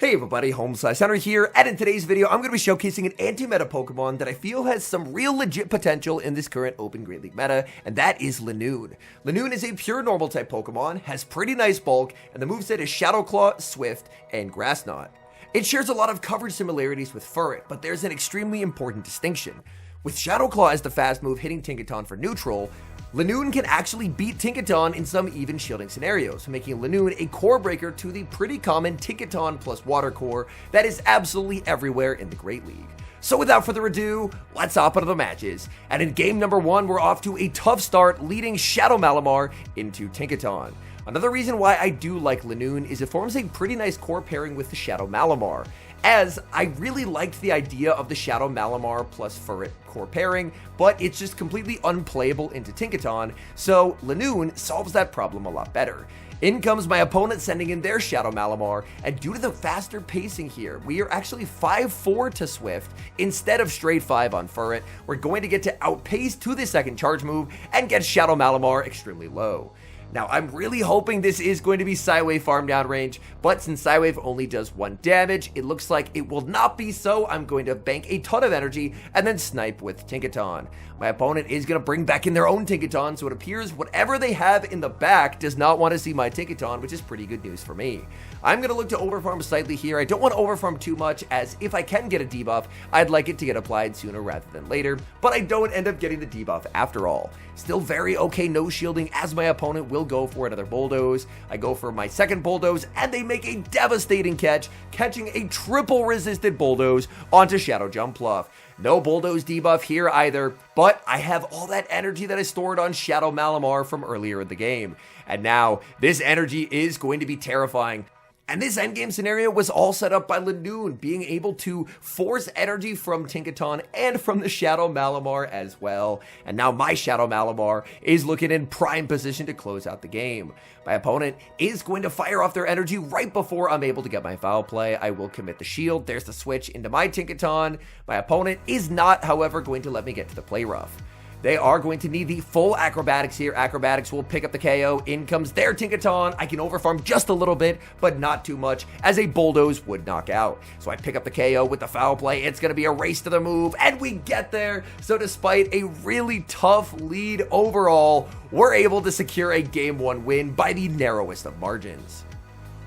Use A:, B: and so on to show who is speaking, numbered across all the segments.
A: Hey everybody, HomeSliceHenry here, and in today's video, I'm going to be showcasing an anti-meta Pokemon that I feel has some real legit potential in this current Open Great League meta, and that is Linoone. Linoone is a pure normal type Pokemon, has pretty nice bulk, and the moveset is Shadow Claw, Swift, and Grass Knot. It shares a lot of coverage similarities with Furret, but there's an extremely important distinction. With Shadow Claw as the fast move hitting Tinkaton for neutral, Linoone can actually beat Tinkaton in some even shielding scenarios, making Linoone a core breaker to the pretty common Tinkaton plus Water Core that is absolutely everywhere in the Great League. So without further ado, let's hop into the matches. And in game number 1, we're off to a tough start leading Shadow Malamar into Tinkaton. Another reason why I do like Linoone is it forms a pretty nice core pairing with the Shadow Malamar, as I really liked the idea of the Shadow Malamar plus Furret core pairing, but it's just completely unplayable into Tinkaton, so Linoone solves that problem a lot better. In comes my opponent sending in their Shadow Malamar, and due to the faster pacing here, we are actually 5-4 to Swift instead of straight 5 on Furret. We're going to get to outpace to the second charge move and get Shadow Malamar extremely low. Now, I'm really hoping this is going to be Psywave farm down range, but since Psywave only does 1 damage, it looks like it will not be so. I'm going to bank a ton of energy and then snipe with Tinkaton. My opponent is going to bring back in their own Tinkaton, so it appears whatever they have in the back does not want to see my Tinkaton, which is pretty good news for me. I'm going to look to overfarm slightly here. I don't want to overfarm too much, as if I can get a debuff, I'd like it to get applied sooner rather than later, but I don't end up getting the debuff after all. Still very okay no shielding, as my opponent will go for another Bulldoze. I go for my second Bulldoze, and they make a devastating catch, catching a triple resisted Bulldoze onto Shadow Jumpluff. No Bulldoze debuff here either, but I have all that energy that I stored on Shadow Malamar from earlier in the game. And now, this energy is going to be terrifying. And this endgame scenario was all set up by Linoone being able to force energy from Tinkaton and from the Shadow Malamar as well. And now my Shadow Malamar is looking in prime position to close out the game. My opponent is going to fire off their energy right before I'm able to get my foul play. I will commit the shield. There's the switch into my Tinkaton. My opponent is not, however, going to let me get to the play rough. They are going to need the full Acrobatics here. Acrobatics will pick up the KO. In comes their Tinkaton. I can overfarm just a little bit, but not too much, as a Bulldoze would knock out. So I pick up the KO with the foul play. It's going to be a race to the move, and we get there. So despite a really tough lead overall, we're able to secure a Game 1 win by the narrowest of margins.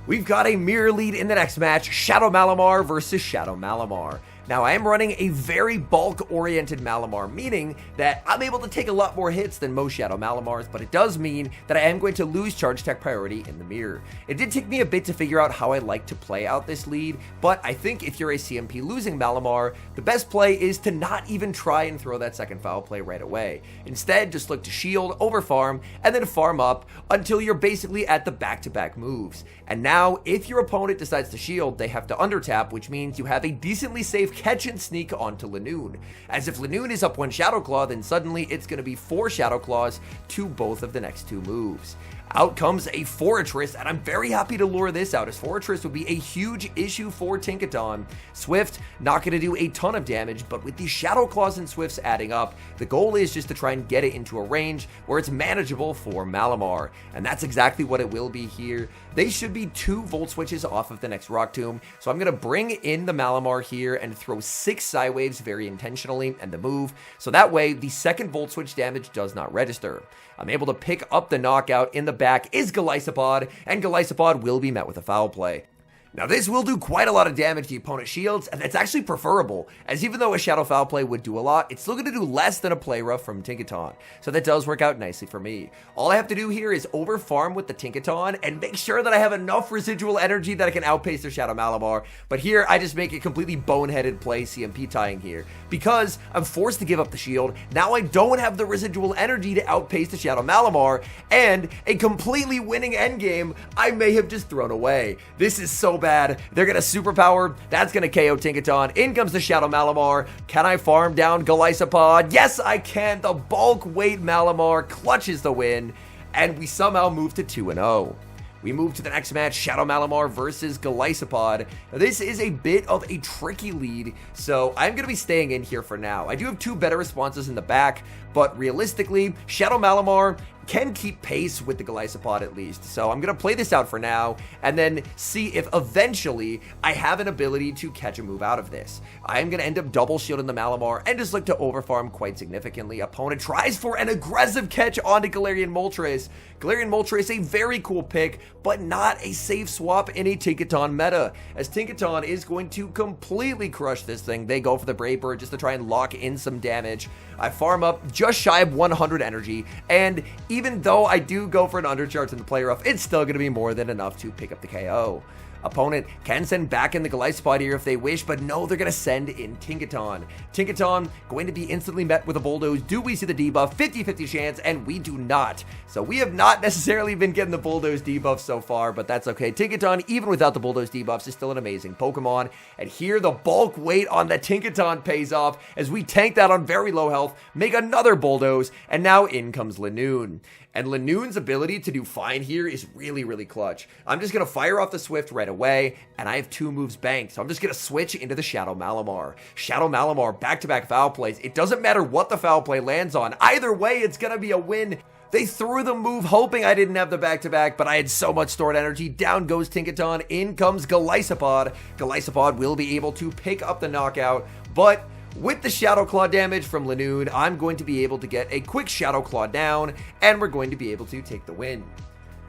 A: We've got a mirror lead in the next match, Shadow Malamar versus Shadow Malamar. Now, I am running a very bulk-oriented Malamar, meaning that I'm able to take a lot more hits than most Shadow Malamars, but it does mean that I am going to lose Charge Tech priority in the mirror. It did take me a bit to figure out how I like to play out this lead, but I think if you're a CMP losing Malamar, the best play is to not even try and throw that second foul play right away. Instead, just look to shield, overfarm, and then farm up until you're basically at the back-to-back moves. And now, if your opponent decides to shield, they have to undertap, which means you have a decently safe catch and sneak onto Linoone. As if Linoone is up 1 Shadow Claw, then suddenly it's going to be 4 Shadow Claws to both of the next 2 moves. Out comes a Forretress, and I'm very happy to lure this out, as Forretress would be a huge issue for Tinkaton. Swift, not going to do a ton of damage, but with these Shadow Claws and Swifts adding up, the goal is just to try and get it into a range where it's manageable for Malamar, and that's exactly what it will be here. They should be 2 Volt Switches off of the next Rock Tomb, so I'm going to bring in the Malamar here and throw 6 Psywaves very intentionally and the move, so that way the second Volt Switch damage does not register. I'm able to pick up the knockout. In the back is Golisopod, and Golisopod will be met with a foul play. Now, this will do quite a lot of damage to the opponent's shields, and that's actually preferable, as even though a Shadow Foul Play would do a lot, it's still going to do less than a Play Rough from Tinkaton, so that does work out nicely for me. All I have to do here is overfarm with the Tinkaton and make sure that I have enough residual energy that I can outpace the Shadow Malamar, but here I just make a completely boneheaded play CMP tying here. Because I'm forced to give up the shield, now I don't have the residual energy to outpace the Shadow Malamar, and a completely winning endgame I may have just thrown away. This is so bad. They're going to superpower. That's going to KO Tinkaton. In comes the Shadow Malamar. Can I farm down Golisopod? Yes, I can. The bulk weight Malamar clutches the win, and we somehow move to 2-0. We move to the next match, Shadow Malamar versus Golisopod. Now, this is a bit of a tricky lead, so I'm going to be staying in here for now. I do have 2 better responses in the back, but realistically, Shadow Malamar can keep pace with the Golisopod at least. So I'm going to play this out for now and then see if eventually I have an ability to catch a move out of this. I am going to end up double shielding the Malamar and just look to overfarm quite significantly. Opponent tries for an aggressive catch onto Galarian Moltres. Galarian Moltres, a very cool pick, but not a safe swap in a Tinkaton meta, as Tinkaton is going to completely crush this thing. They go for the Brave Bird just to try and lock in some damage. I farm up just shy of 100 energy, and even though I do go for an undercharge in the play rough, it's still going to be more than enough to pick up the KO. Opponent can send back in the Golisopod here if they wish, but no, they're going to send in Tinkaton. Tinkaton going to be instantly met with a Bulldoze. Do we see the debuff? 50-50 chance, and we do not. So we have not necessarily been getting the Bulldoze debuff so far, but that's okay. Tinkaton, even without the Bulldoze debuffs, is still an amazing Pokemon. And here the bulk weight on the Tinkaton pays off as we tank that on very low health, make another Bulldoze, and now in comes Linoone. And Linoone's ability to do fine here is really, really clutch. I'm just going to fire off the Swift right away, and I have 2 moves banked. So I'm just going to switch into the Shadow Malamar. Shadow Malamar, back-to-back foul plays. It doesn't matter what the foul play lands on. Either way, it's going to be a win. They threw the move hoping I didn't have the back-to-back, but I had so much stored energy. Down goes Tinkaton. In comes Golisopod. Golisopod will be able to pick up the knockout, but with the Shadow Claw damage from Linoone, I'm going to be able to get a quick Shadow Claw down, and we're going to be able to take the win.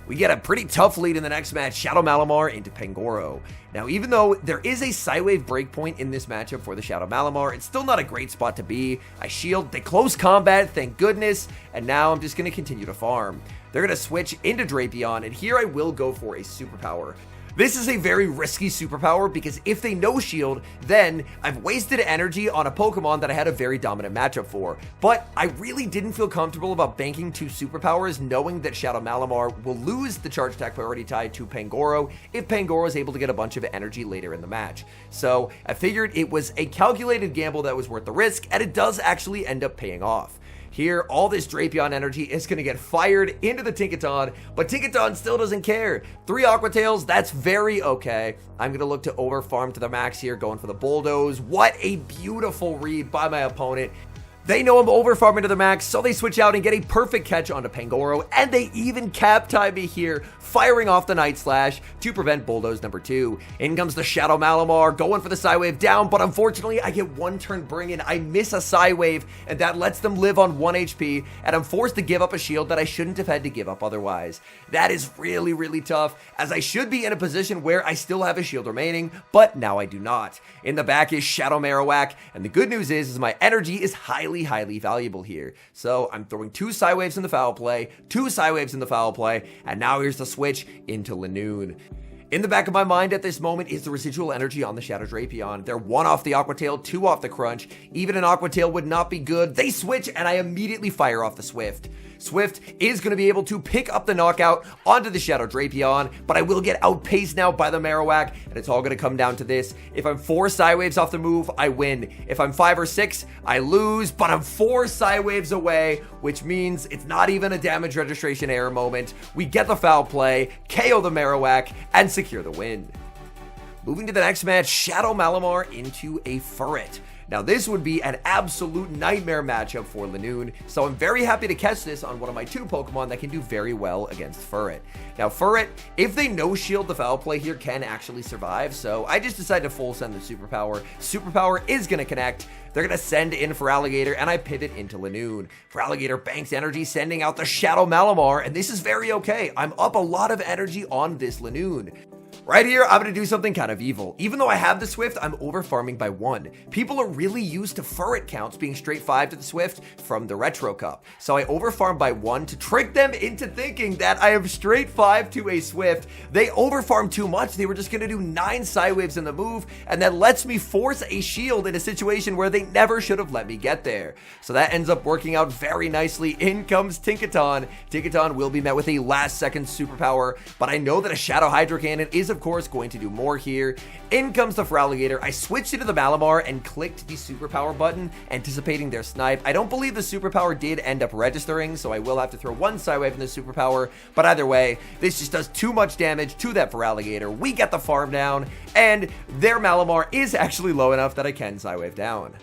A: We get a pretty tough lead in the next match, Shadow Malamar into Pangoro. Now, even though there is a Psywave breakpoint in this matchup for the Shadow Malamar, it's still not a great spot to be. I shield, they close combat, thank goodness, and now I'm just going to continue to farm. They're going to switch into Drapion, and here I will go for a Superpower. This is a very risky superpower because if they no-shield, then I've wasted energy on a Pokemon that I had a very dominant matchup for. But I really didn't feel comfortable about banking 2 superpowers, knowing that Shadow Malamar will lose the charge attack priority tied to Pangoro if Pangoro is able to get a bunch of energy later in the match. So I figured it was a calculated gamble that was worth the risk, and it does actually end up paying off. Here, all this Drapion energy is going to get fired into the Tinkaton, but Tinkaton still doesn't care. 3 Aqua Tails, that's very okay. I'm going to look to overfarm to the max here, going for the Bulldoze. What a beautiful read by my opponent. They know I'm overfarming to the max, so they switch out and get a perfect catch onto Pangoro, and they even cap time me here, firing off the Night Slash to prevent Bulldoze number 2. In comes the Shadow Malamar, going for the Psywave down, but unfortunately I get 1 turn bring in. I miss a Psywave, and that lets them live on 1 HP, and I'm forced to give up a shield that I shouldn't have had to give up otherwise. That is really, really tough, as I should be in a position where I still have a shield remaining, but now I do not. In the back is Shadow Marowak, and the good news is my energy is highly valuable here. So I'm throwing 2 Psywaves in the foul play, 2 Psywaves in the foul play, and now here's the switch into Linoone. In the back of my mind at this moment is the residual energy on the Shadow Drapion. They're 1 off the Aqua Tail, 2 off the Crunch. Even an Aqua Tail would not be good. They switch, and I immediately fire off the Swift. Swift is going to be able to pick up the knockout onto the Shadow Drapion, but I will get outpaced now by the Marowak, and it's all going to come down to this. If I'm 4 Psywaves off the move, I win. If I'm 5 or 6, I lose, but I'm 4 Psywaves away, which means it's not even a damage registration error moment. We get the foul play, KO the Marowak, and secure the win. Moving to the next match, Shadow Malamar into a Furret. Now, this would be an absolute nightmare matchup for Linoone, so I'm very happy to catch this on one of my 2 Pokemon that can do very well against Furret. Now, Furret, if they no-shield the foul play here, can actually survive, so I just decided to full send the Superpower. Superpower is going to connect. They're going to send in Feraligatr, and I pivot into Linoone. Feraligatr banks energy, sending out the Shadow Malamar, and this is very okay. I'm up a lot of energy on this Linoone. Right here, I'm going to do something kind of evil. Even though I have the Swift, I'm over-farming by 1. People are really used to Furret counts being straight 5 to the Swift from the Retro Cup. So I over-farm by 1 to trick them into thinking that I have straight 5 to a Swift. They over-farm too much. They were just going to do 9 Psywaves in the move, and that lets me force a shield in a situation where they never should have let me get there. So that ends up working out very nicely. In comes Tinkaton. Tinkaton will be met with a last-second superpower, but I know that a Shadow Hydro Cannon is of course going to do more here. In comes the Feraligatr. I switched into the Malamar and clicked the superpower button, anticipating their snipe. I don't believe the superpower did end up registering, so I will have to throw 1 Psywave in the superpower, but either way, this just does too much damage to that Feraligatr. We get the farm down, and their Malamar is actually low enough that I can Psywave down.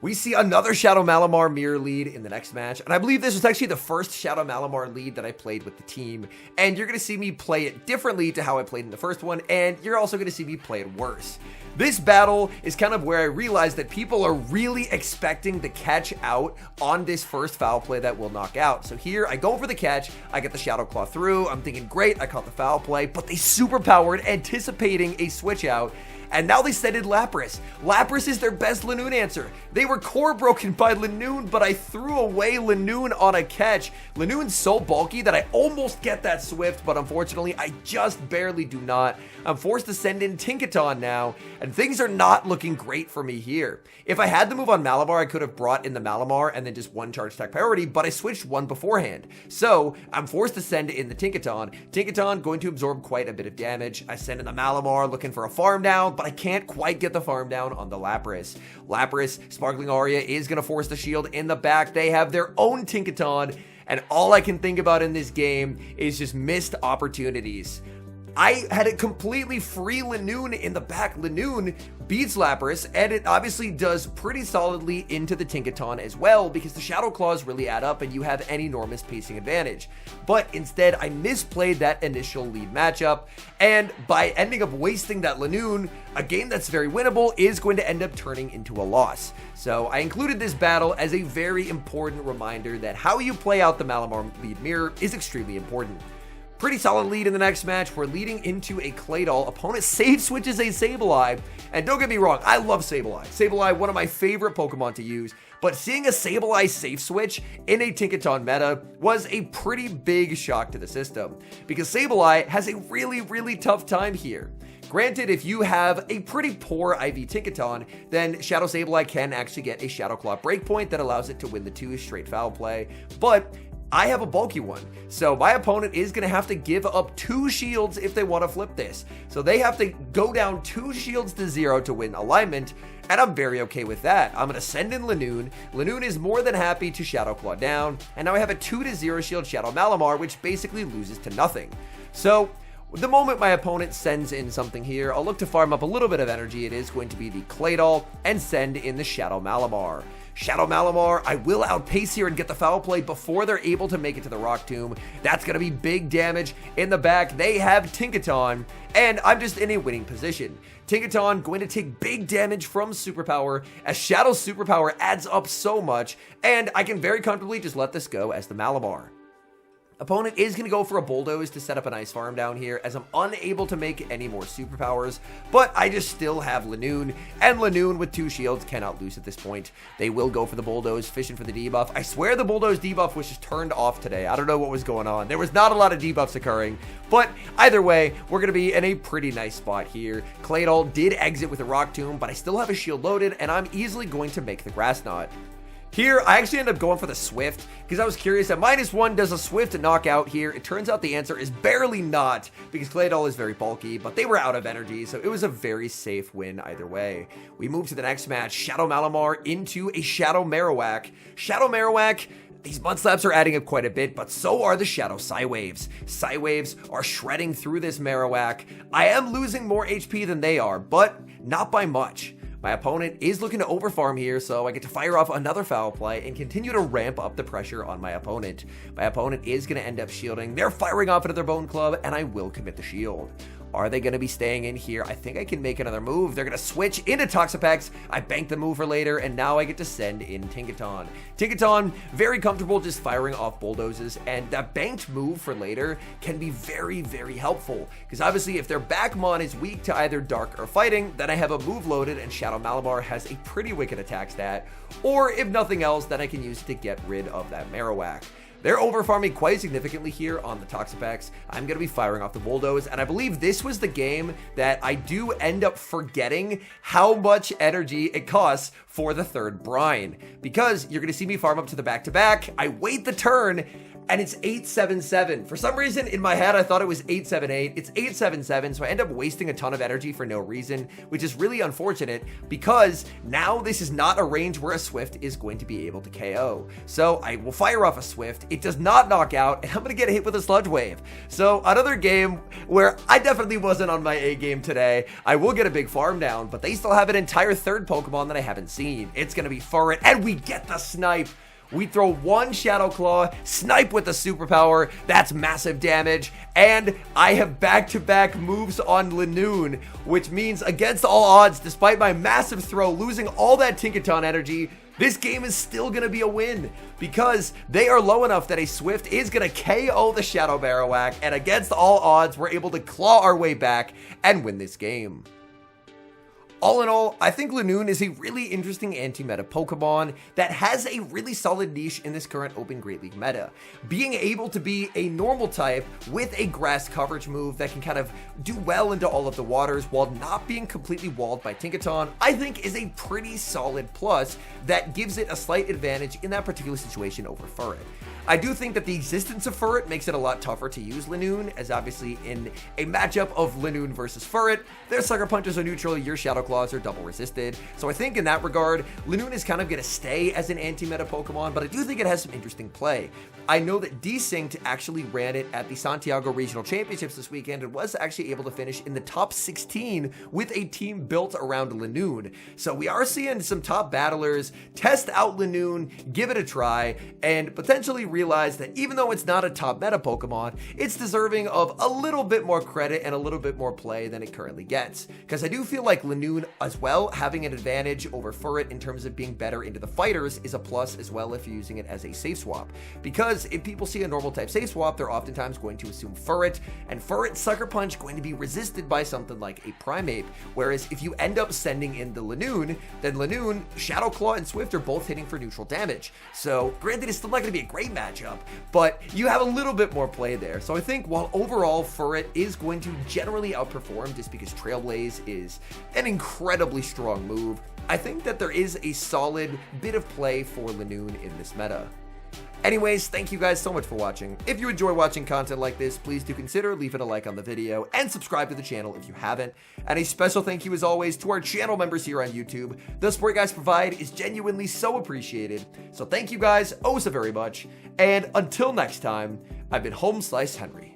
A: We see another Shadow Malamar mirror lead in the next match, and I believe this was actually the first Shadow Malamar lead that I played with the team, and you're going to see me play it differently to how I played in the first one, and you're also going to see me play it worse. This battle is kind of where I realized that people are really expecting the catch out on this first foul play that will knock out. So here, I go for the catch, I get the Shadow Claw through, I'm thinking, great, I caught the foul play, but they superpowered, anticipating a switch out. And now they send in Lapras. Lapras is their best Linoone answer. They were core broken by Linoone, but I threw away Linoone on a catch. Linoone's so bulky that I almost get that Swift, but unfortunately, I just barely do not. I'm forced to send in Tinkaton now, and things are not looking great for me here. If I had the move on Malamar, I could have brought in the Malamar and then just one charge attack priority, but I switched one beforehand. So I'm forced to send in the Tinkaton. Tinkaton going to absorb quite a bit of damage. I send in the Malamar looking for a farm down, but I can't quite get the farm down on the Lapras. Lapras, Sparkling Aria is going to force the shield in the back. They have their own Tinkaton, and all I can think about in this game is just missed opportunities. I had a completely free Linoone in the back. Linoone beats Lapras, and it obviously does pretty solidly into the Tinkaton as well, because the Shadow Claws really add up and you have an enormous pacing advantage. But instead, I misplayed that initial lead matchup, and by ending up wasting that Linoone, a game that's very winnable is going to end up turning into a loss. So I included this battle as a very important reminder that how you play out the Malamar lead mirror is extremely important. Pretty solid lead in the next match. We're leading into a Claydol. Opponent safe switches a Sableye. And don't get me wrong, I love Sableye. Sableye, one of my favorite Pokemon to use. But seeing a Sableye safe switch in a Tinkaton meta was a pretty big shock to the system, because Sableye has a really tough time here. Granted, if you have a pretty poor IV Tinkaton, then Shadow Sableye can actually get a Shadow Claw breakpoint that allows it to win the 2 straight foul play. But I have a bulky one, so my opponent is going to have to give up 2 shields if they want to flip this. So they have to go down 2 shields to 0 to win alignment, and I'm very okay with that. I'm going to send in Linoone. Linoone is more than happy to Shadow Claw down, and now I have a 2-0 shield Shadow Malamar, which basically loses to nothing. So the moment my opponent sends in something here, I'll look to farm up a little bit of energy. It is going to be the Claydol and send in the Shadow Malamar. Shadow Malamar, I will outpace here and get the foul play before they're able to make it to the Rock Tomb. That's going to be big damage in the back. They have Tinkaton, and I'm just in a winning position. Tinkaton going to take big damage from Superpower, as Shadow's Superpower adds up so much, and I can very comfortably just let this go as the Malamar. Opponent is going to go for a Bulldoze to set up a nice farm down here, as I'm unable to make any more superpowers, but I just still have Linoone, and Linoone with 2 shields cannot lose at this point. They will go for the Bulldoze, fishing for the debuff. I swear the Bulldoze debuff was just turned off today. I don't know what was going on. There was not a lot of debuffs occurring, but either way, we're going to be in a pretty nice spot here. Claydol did exit with a Rock Tomb, but I still have a shield loaded, and I'm easily going to make the Grass Knot. Here, I actually ended up going for the Swift, because I was curious at -1, does a Swift knock out here? It turns out the answer is barely not, because Claydol is very bulky, but they were out of energy, so it was a very safe win either way. We move to the next match, Shadow Malamar into a Shadow Marowak. Shadow Marowak, these Mud Slaps are adding up quite a bit, but so are the Shadow Psywaves. Psywaves are shredding through this Marowak. I am losing more HP than they are, but not by much. My opponent is looking to overfarm here, so I get to fire off another foul play and continue to ramp up the pressure on my opponent. My opponent is going to end up shielding. They're firing off another Bone Club, and I will commit the shield. Are they going to be staying in here? I think I can make another move. They're going to switch into Toxapex. I bank the move for later, and now I get to send in Tinkaton. Tinkaton, very comfortable just firing off Bulldozes, and that banked move for later can be very helpful, because obviously if their backmon is weak to either Dark or Fighting, then I have a move loaded, and Shadow Malamar has a pretty wicked attack stat, or if nothing else, then I can use it to get rid of that Marowak. They're overfarming quite significantly here on the Toxapex. I'm going to be firing off the Bulldoze, and I believe this was the game that I do end up forgetting how much energy it costs for the 3rd Brine, because you're going to see me farm up to the back-to-back. I wait the turn, and it's 877. For some reason, in my head, I thought it was 878. It's 877, so I end up wasting a ton of energy for no reason, which is really unfortunate because now this is not a range where a Swift is going to be able to KO. So I will fire off a Swift. It does not knock out, and I'm going to get hit with a Sludge Wave. So another game where I definitely wasn't on my A game today. I will get a big farm down, but they still have an entire third Pokemon that I haven't seen. It's going to be Furret, and we get the snipe. We throw one Shadow Claw, snipe with the superpower, that's massive damage, and I have back-to-back moves on Linoone, which means against all odds, despite my massive throw, losing all that Tinkaton energy, this game is still going to be a win because they are low enough that a Swift is going to KO the Shadow Marowak, and against all odds, we're able to claw our way back and win this game. All in all, I think Linoone is a really interesting anti-meta Pokemon that has a really solid niche in this current Open Great League meta. Being able to be a normal type with a grass coverage move that can kind of do well into all of the waters while not being completely walled by Tinkaton, I think is a pretty solid plus that gives it a slight advantage in that particular situation over Furret. I do think that the existence of Furret makes it a lot tougher to use Linoone, as obviously in a matchup of Linoone versus Furret, their Sucker Punches are neutral, your Shadow Claws are double resisted. So I think in that regard, Linoone is kind of going to stay as an anti-meta Pokemon, but I do think it has some interesting play. I know that Desynct actually ran it at the Santiago Regional Championships this weekend and was actually able to finish in the top 16 with a team built around Linoone. So we are seeing some top battlers test out Linoone, give it a try, and potentially realize that even though it's not a top meta Pokemon, it's deserving of a little bit more credit and a little bit more play than it currently gets. Because I do feel like Linoone as well, having an advantage over Furret in terms of being better into the fighters is a plus as well if you're using it as a safe swap. Because if people see a normal type safe swap, they're oftentimes going to assume Furret, and Furret Sucker Punch going to be resisted by something like a Primeape. Whereas if you end up sending in the Linoone, then Linoone, Shadow Claw, and Swift are both hitting for neutral damage. So granted, it's still not going to be a great matchup, but you have a little bit more play there. So I think while overall Furret is going to generally outperform just because Trailblaze is an incredibly strong move, I think that there is a solid bit of play for Linoone in this meta. Anyways, thank you guys so much for watching. If you enjoy watching content like this, please do consider leaving a like on the video and subscribe to the channel if you haven't. And a special thank you as always to our channel members here on YouTube. The support you guys provide is genuinely so appreciated. So thank you guys oh so very much. And until next time, I've been HomeSliceHenry.